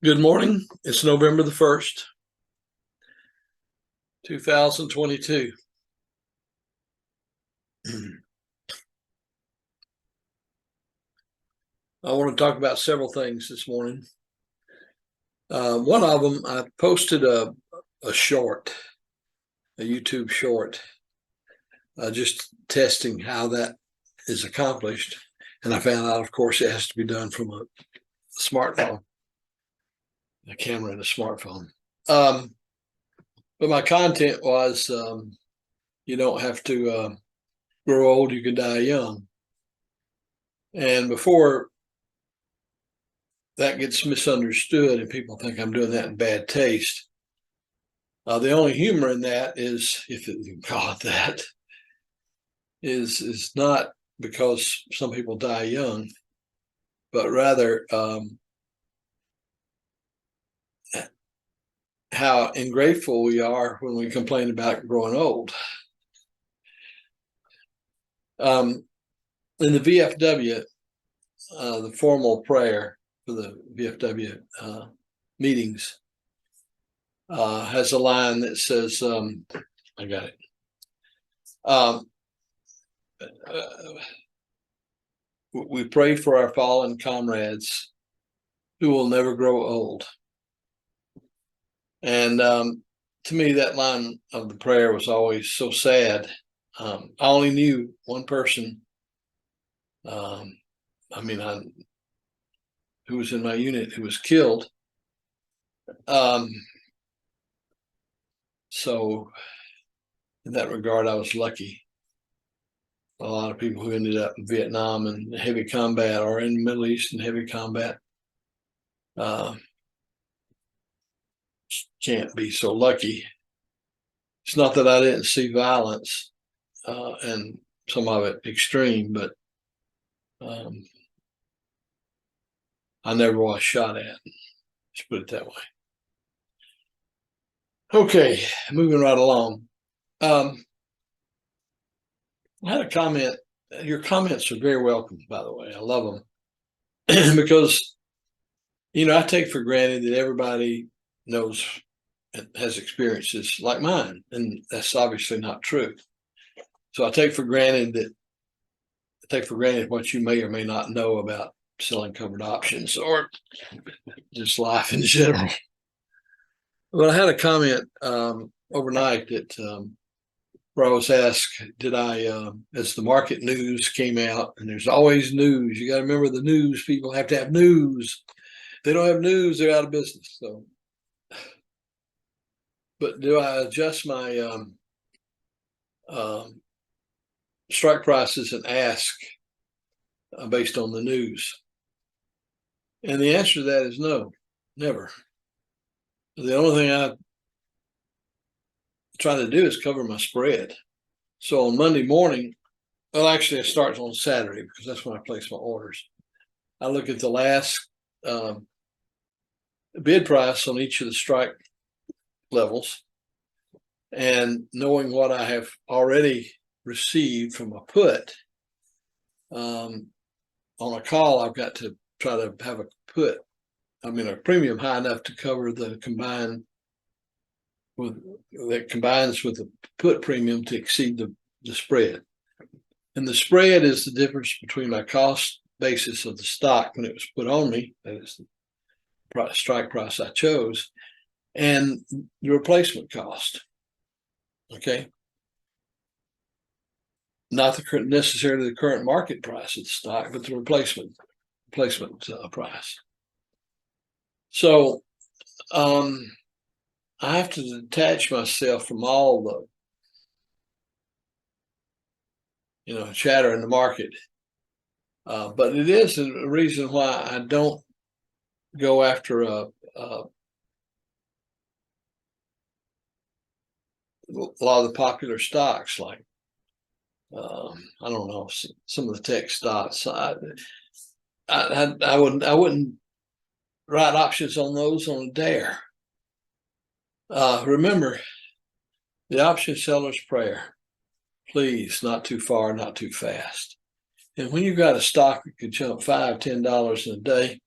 Good morning. It's November the 1st, 2022. I want to talk about several things this morning. One of them, I posted a short, a YouTube short, just testing how that is accomplished. And I found out, of course, it has to be done from a smartphone, a camera in a smartphone. But my content was, you don't have to grow old, you can die young. And before that gets misunderstood and people think I'm doing that in bad taste, the only humor in that is, if you can call it that, is not because some people die young, but rather how ungrateful we are when we complain about growing old. In the VFW, the formal prayer for the VFW meetings has a line that says, I got it. We pray for our fallen comrades who will never grow old. And to me, that line of the prayer was always so sad. I only knew one person, who was in my unit who was killed. So in that regard, I was lucky. A lot of people who ended up in Vietnam and heavy combat or in the Middle East in heavy combat can't be so lucky. It's not that I didn't see violence and some of it extreme, but I never was shot at. Let's put it that way. Okay, moving right along. I had a comment. Your comments are very welcome, by the way. I love them because, I take for granted that everybody knows and has experiences like mine, and that's obviously not true. So I take for granted what you may or may not know about selling covered options or just life in general. But I had a comment overnight that where I was asked, did I, as the market news came out, and there's always news. You got to remember the news. People have to have news. If they don't have news, they're out of business. So, but do I adjust my strike prices and ask based on the news? And the answer to that is no, never. The only thing I try to do is cover my spread. So on Monday morning, well, actually, it starts on Saturday because that's when I place my orders. I look at the last bid price on each of the strike levels, and knowing what I have already received from a put, on a call, I've got to try to have a put, a premium high enough to cover the combines with the put premium to exceed the spread. And the spread is the difference between my cost basis of the stock when it was put on me, that is the strike price I chose, and the replacement cost. Okay. Not necessarily the current market price of the stock, but the replacement price. So I have to detach myself from all the chatter in the market. But it is a reason why I don't go after a lot of the popular stocks, like I don't know, some of the tech stocks. I wouldn't write options on those on a dare. Remember the option seller's prayer: please, not too far, not too fast. And when you've got a stock that could jump $5-10 in a day,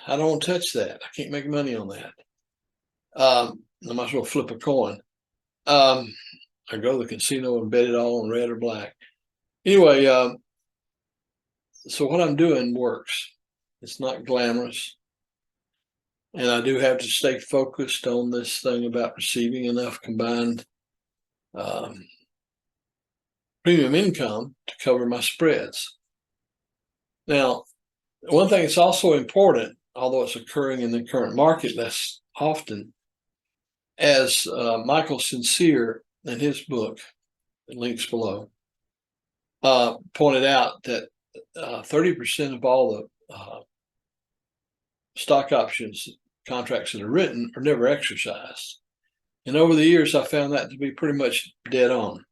I don't touch that. I can't make money on that. I might as well flip a coin. I go to the casino and bet it all on red or black. Anyway, so what I'm doing works. It's not glamorous. And I do have to stay focused on this thing about receiving enough combined premium income to cover my spreads. Now, one thing that's also important, although it's occurring in the current market less often, as Michael Sincere in his book, links below, pointed out that 30% of all the stock options contracts that are written are never exercised. And over the years, I found that to be pretty much dead on.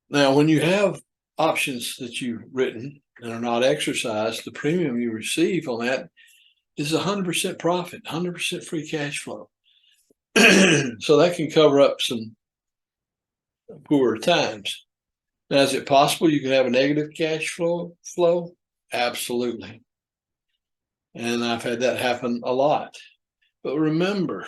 Now, when you have options that you've written and are not exercised, the premium you receive on that is 100% profit, 100% free cash flow. So that can cover up some poorer times. Now, is it possible you can have a negative cash flow? Absolutely. And I've had that happen a lot. But remember,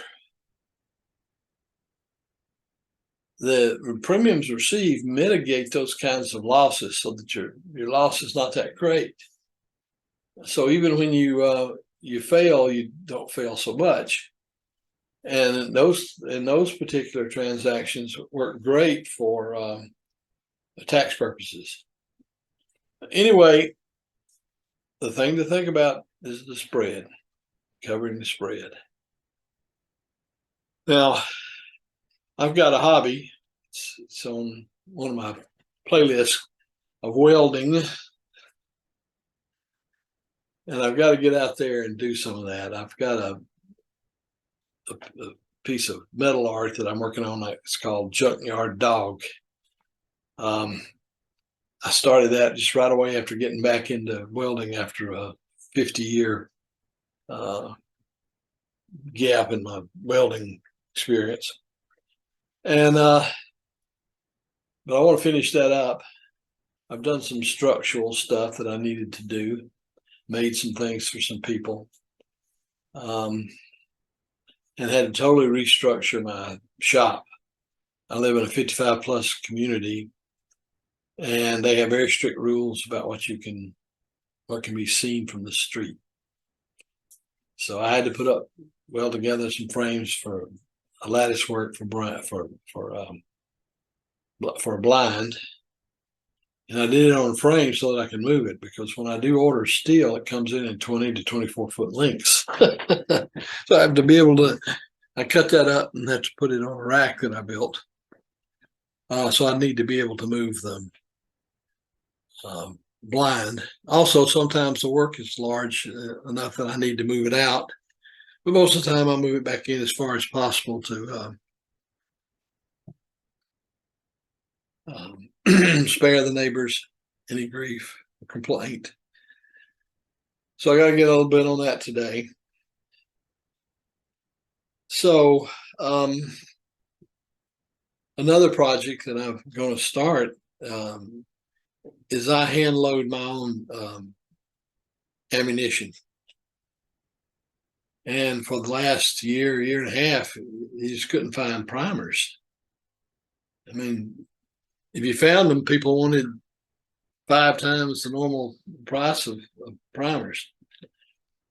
the premiums received mitigate those kinds of losses so that your loss is not that great. So even when you fail, you don't fail so much. And those particular transactions work great for tax purposes. Anyway, the thing to think about is the spread, covering the spread. Now, I've got a hobby. It's on one of my playlists of welding. And I've got to get out there and do some of that. I've got a piece of metal art that I'm working on. It's called Junkyard Dog. I started that just right away after getting back into welding after a 50-year gap in my welding experience. And but I want to finish that up. I've done some structural stuff that I needed to do, made some things for some people, and had to totally restructure my shop. I live in a 55 plus community, and they have very strict rules about what can be seen from the street. So I had to weld together some frames for a lattice work for a blind, and I did it on a frame so that I can move it, because when I do order steel, it comes in 20 to 24 foot lengths. So I have to be able to. I cut that up and have to put it on a rack that I built. So I need to be able to move them. Blind. Also, sometimes the work is large enough that I need to move it out, but most of the time I move it back in as far as possible to spare the neighbors any grief or complaint. So I got to get a little bit on that today. So another project that I'm going to start is I hand load my own ammunition. And for the last year and a half, you just couldn't find primers. I mean, if you found them, people wanted 5 times the normal price of primers.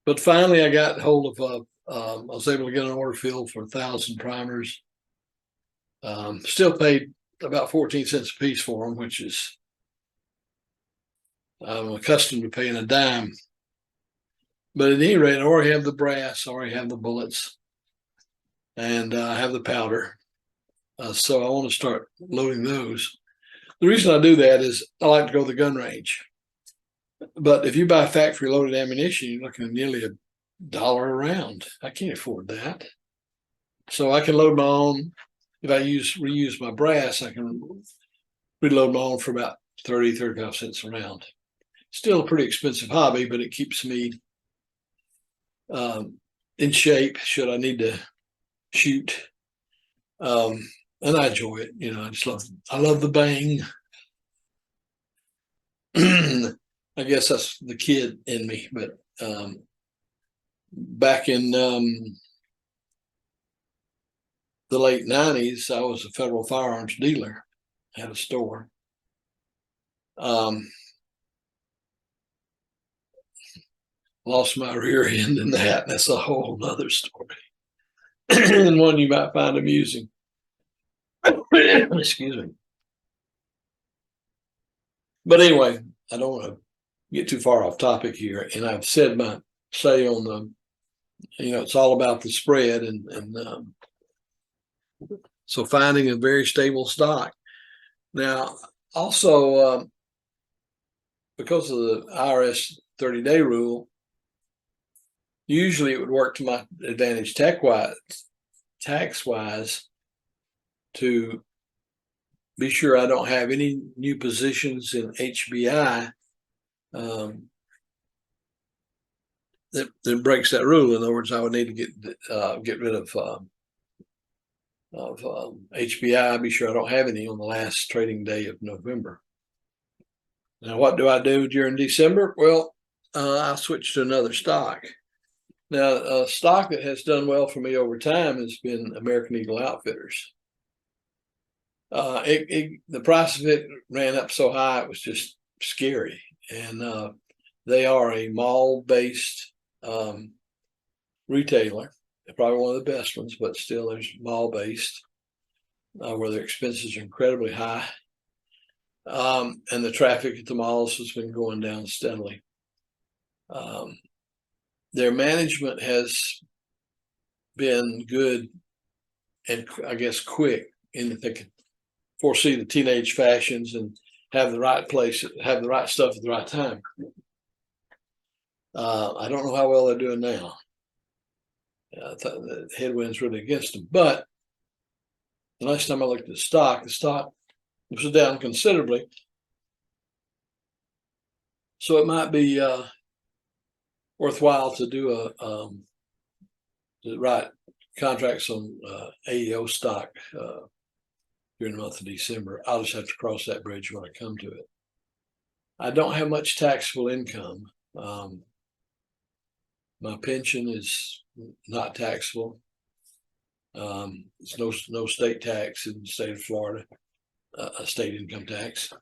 But finally, I got hold of, I was able to get an order filled for 1,000 primers. Still paid about 14 cents a piece for them, which is, I'm accustomed to paying a dime. But at any rate, I already have the brass, I already have the bullets, and I have the powder. So I want to start loading those. The reason I do that is I like to go to the gun range. But if you buy factory loaded ammunition, you're looking at nearly $1 a round. I can't afford that. So I can load my own. If I reuse my brass, I can reload my own for about 35 cents a round. Still a pretty expensive hobby, but it keeps me in shape should I need to shoot. And I enjoy it. I love the bang. I guess that's the kid in me, but back in the late 90s, I was a federal firearms dealer, had a store. Lost my rear end in that. And that's a whole other story. And one you might find amusing. Excuse me. But anyway, I don't want to get too far off topic here. And I've said my say on the, it's all about the spread. And so finding a very stable stock. Now, also, because of the IRS 30-day rule, usually it would work to my advantage tax-wise to be sure I don't have any new positions in HBI that breaks that rule. In other words, I would need to get rid of HBI, be sure I don't have any on the last trading day of November. Now, what do I do during December? Well, I switch to another stock. Now, a stock that has done well for me over time has been American Eagle Outfitters. The price of it ran up so high, it was just scary. And they are a mall-based retailer. They're probably one of the best ones, but still there's mall-based where their expenses are incredibly high. And the traffic at the malls has been going down steadily. Their management has been good and I guess quick in that they can foresee the teenage fashions and have the right place, have the right stuff at the right time. I don't know how well they're doing now. The headwinds really against them. But the last time I looked at the stock was down considerably. So it might be worthwhile to do to write contracts on AEO stock during the month of December. I'll just have to cross that bridge when I come to it. I don't have much taxable income. My pension is not taxable. It's no state tax in the state of Florida, a state income tax.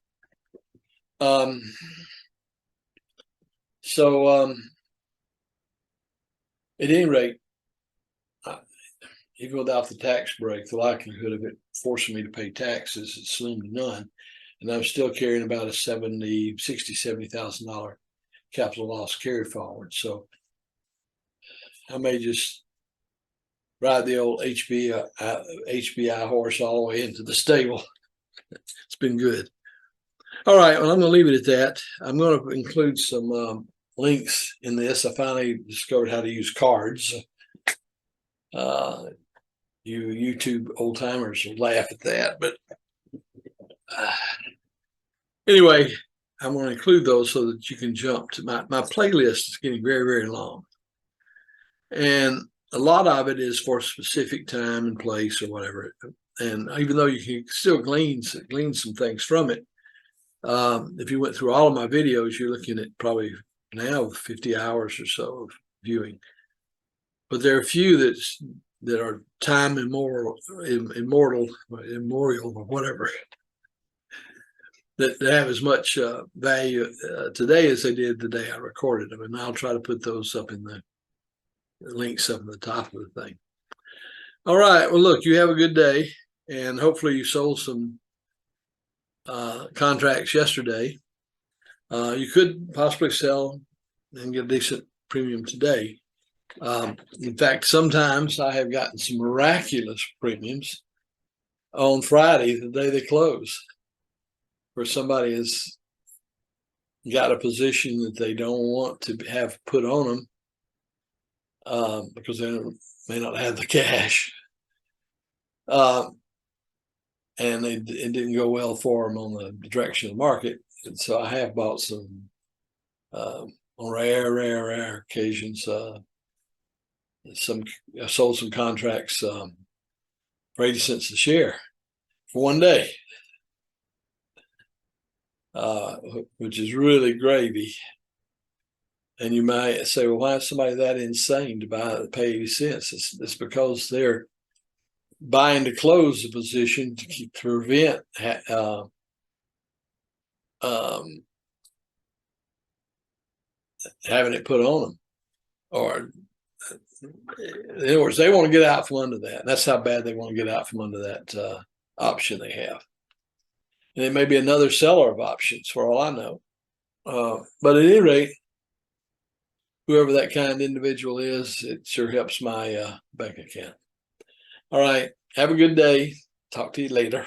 At any rate, even without the tax break, the likelihood of it forcing me to pay taxes is slim to none. And I'm still carrying about a $70,000 capital loss carry forward. So I may just ride the old HBI horse all the way into the stable. It's been good. All right, well, I'm going to leave it at that. I'm going to include some links in this. I finally discovered how to use cards. You YouTube old timers will laugh at that, but anyway, I'm going to include those so that you can jump to my playlist is getting very, very long. And a lot of it is for a specific time and place or whatever. And even though you can still glean some things from it, if you went through all of my videos, you're looking at probably now 50 hours or so of viewing. But there are a few that are time immemorial or whatever, that have as much value today as they did the day I recorded them. And I'll try to put those up in the links up at the top of the thing. All right. Well, look, you have a good day, and hopefully you sold some contracts yesterday. You could possibly sell and get a decent premium today. In fact, sometimes I have gotten some miraculous premiums on Friday, the day they close, where somebody has got a position that they don't want to have put on them because they may not have the cash. And it didn't go well for them on the direction of the market. And so I have bought some on rare occasions. I sold some contracts for 80 cents a share for one day, which is really gravy. And you might say, well, why is somebody that insane to pay 80 cents? It's because they're buying to close the position to prevent having it put on them. Or, in other words, they want to get out from under that. And that's how bad they want to get out from under that option they have. And it may be another seller of options for all I know. But at any rate, whoever that kind of individual is, it sure helps my bank account. All right. Have a good day. Talk to you later.